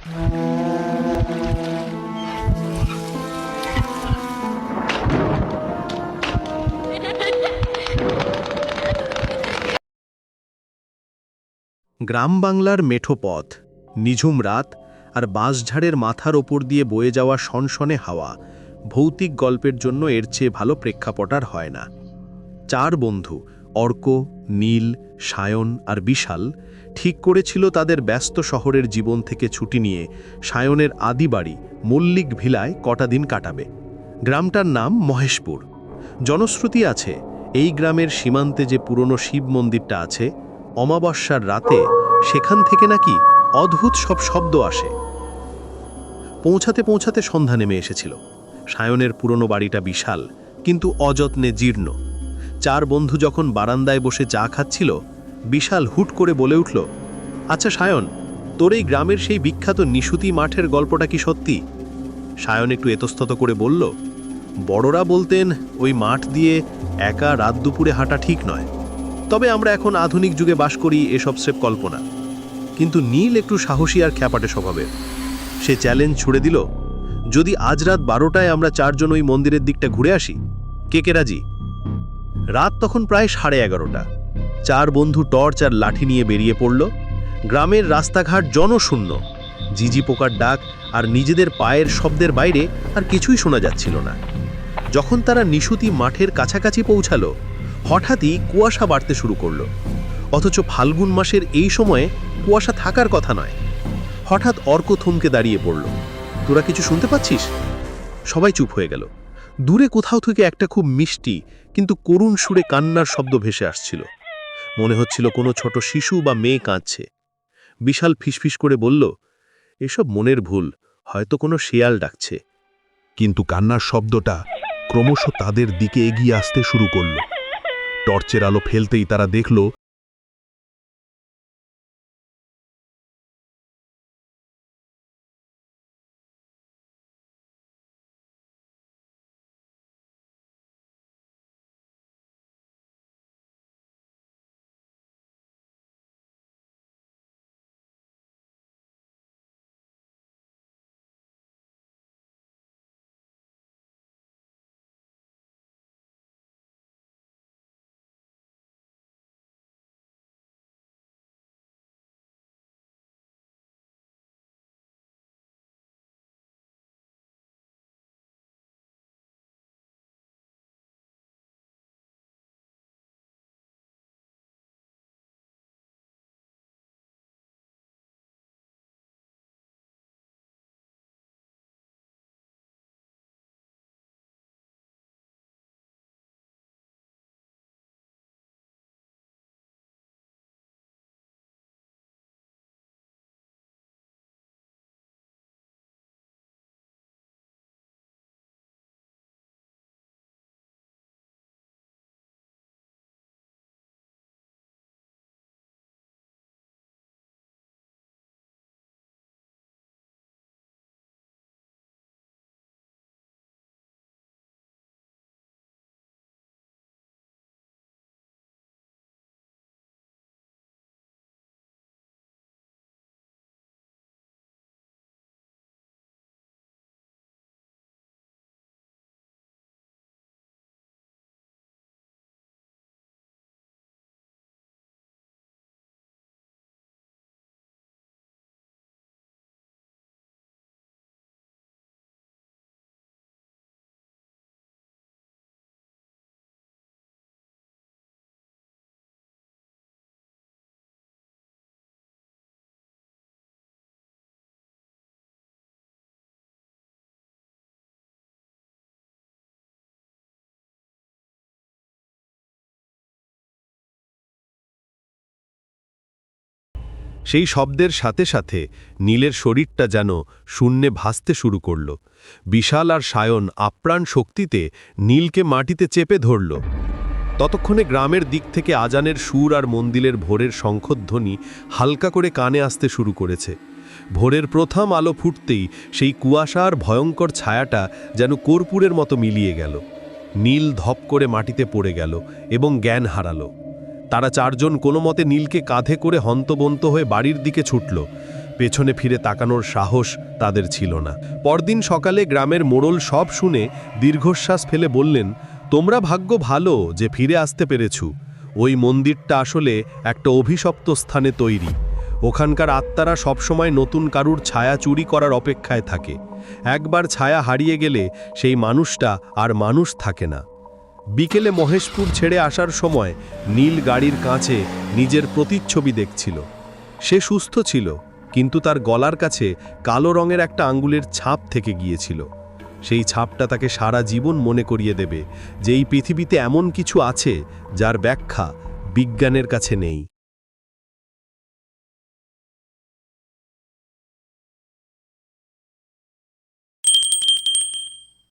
গ্রাম বাংলার মেঠো পথ, নিঝুম রাত আর বাঁশঝাড়ের মাথার ওপর দিয়ে বয়ে যাওয়া সনসনে হাওয়া, ভৌতিক গল্পের জন্য এর চেয়ে ভালো প্রেক্ষাপট আর হয় না। চার বন্ধু অর্ক, নীল, সায়ন আর বিশাল ঠিক করেছিল তাদের ব্যস্ত শহরের জীবন থেকে ছুটি নিয়ে সায়নের আদি বাড়ি মল্লিক ভিলায় কটা দিন কাটাবে। গ্রামটার নাম মহেশপুর। জনশ্রুতি আছে এই গ্রামের সীমান্তে যে পুরনো শিব মন্দিরটা আছে, অমাবস্যার রাতে সেখান থেকে নাকি অদ্ভুত সব শব্দ আসে। পৌঁছাতে পৌঁছাতে সন্ধ্যা নেমে এসেছিল। সায়নের পুরনো বাড়িটা বিশাল কিন্তু অযত্নে জীর্ণ। চার বন্ধু যখন বারান্দায় বসে চা খাচ্ছিল, বিশাল হুট করে বলে উঠল, আচ্ছা সায়ন, তোর এই গ্রামের সেই বিখ্যাত নিশুতি মাঠের গল্পটা কি সত্যি? সায়ন একটু এতস্তত করে বলল, বড়রা বলতেন ওই মাঠ দিয়ে একা রাত দুপুরে হাঁটা ঠিক নয়, তবে আমরা এখন আধুনিক যুগে বাস করি, এসব স্রেফ কল্পনা। কিন্তু নীল একটু সাহসী আর খ্যাপাটে স্বভাবের। সে চ্যালেঞ্জ ছুড়ে দিল, যদি আজ রাত 12টায় আমরা চারজন ওই মন্দিরের দিকটা ঘুরে আসি, কে কে রাজি? রাত তখন প্রায় 11:30। চার বন্ধু টর্চ আর লাঠি নিয়ে বেরিয়ে পড়ল। গ্রামের রাস্তাঘাট জনশূন্য। ঝিঝি পোকার ডাক আর নিজেদের পায়ের শব্দের বাইরে আর কিছুই শোনা যাচ্ছিল না। যখন তারা নিশুতি মাঠের কাছাকাছি পৌঁছালো, হঠাৎই কুয়াশা বাড়তে শুরু করল। অথচ ফাল্গুন মাসের এই সময়ে কুয়াশা থাকার কথা নয়। হঠাৎ অর্ক থমকে দাঁড়িয়ে পড়ল, তোরা কিছু শুনতে পাচ্ছিস? সবাই চুপ হয়ে গেল। দূরে কোথাও থেকে একটা খুব মিষ্টি কিন্তু করুণ সুরে কান্নার শব্দ ভেসে আসছিল। মনে হচ্ছিল কোনো ছোট শিশু বা মেয়ে কাঁদছে। বিশাল ফিসফিস করে বলল, এসব মনের ভুল, হয়তো কোনো শেয়াল ডাকছে। কিন্তু কান্নার শব্দটা ক্রমশ তাদের দিকে এগিয়ে আসতে শুরু করল। টর্চের আলো ফেলতেই তারা দেখল সেই শব্দের সাথে সাথে নীলের শরীরটা যেন শূন্যে ভাসতে শুরু করল। বিশাল আর সায়ন আপ্রাণ শক্তিতে নীলকে মাটিতে চেপে ধরল। ততক্ষণে গ্রামের দিক থেকে আজানের সুর আর মন্দিরের ভোরের শঙ্খধ্বনি হালকা করে কানে আসতে শুরু করেছে। ভোরের প্রথম আলো ফুটতেই সেই কুয়াশার ভয়ঙ্কর ছায়াটা যেন কর্পূরের মতো মিলিয়ে গেল। নীল ধপ করে মাটিতে পড়ে গেল এবং জ্ঞান হারালো। তারা চারজন কোনো মতে নীলকে কাঁধে করে হন্তবন্ত হয়ে বাড়ির দিকে ছুটল। পেছনে ফিরে তাকানোর সাহস তাদের ছিল না। পরদিন সকালে গ্রামের মোড়ল সব শুনে দীর্ঘশ্বাস ফেলে বললেন, তোমরা ভাগ্য ভালো যে ফিরে আসতে পেরেছু। ওই মন্দিরটা আসলে একটা অভিশপ্ত স্থানে তৈরি। ওখানকার আত্মারা সবসময় নতুন কারুর ছায়া চুরি করার অপেক্ষায় থাকে। একবার ছায়া হারিয়ে গেলে সেই মানুষটা আর মানুষ থাকে না। বিকেলে মহেশপুর ছেড়ে আসার সময় নীল গাড়ির কাছে নিজের প্রতিচ্ছবি দেখছিল। সে সুস্থ ছিল, কিন্তু তার গলার কাছে কালো রঙের একটা আঙ্গুলের ছাপ থেকে গিয়েছিল। সেই ছাপটা তাকে সারা জীবন মনে করিয়ে দেবে যে এই পৃথিবীতে এমন কিছু আছে যার ব্যাখ্যা বিজ্ঞানের কাছে নেই।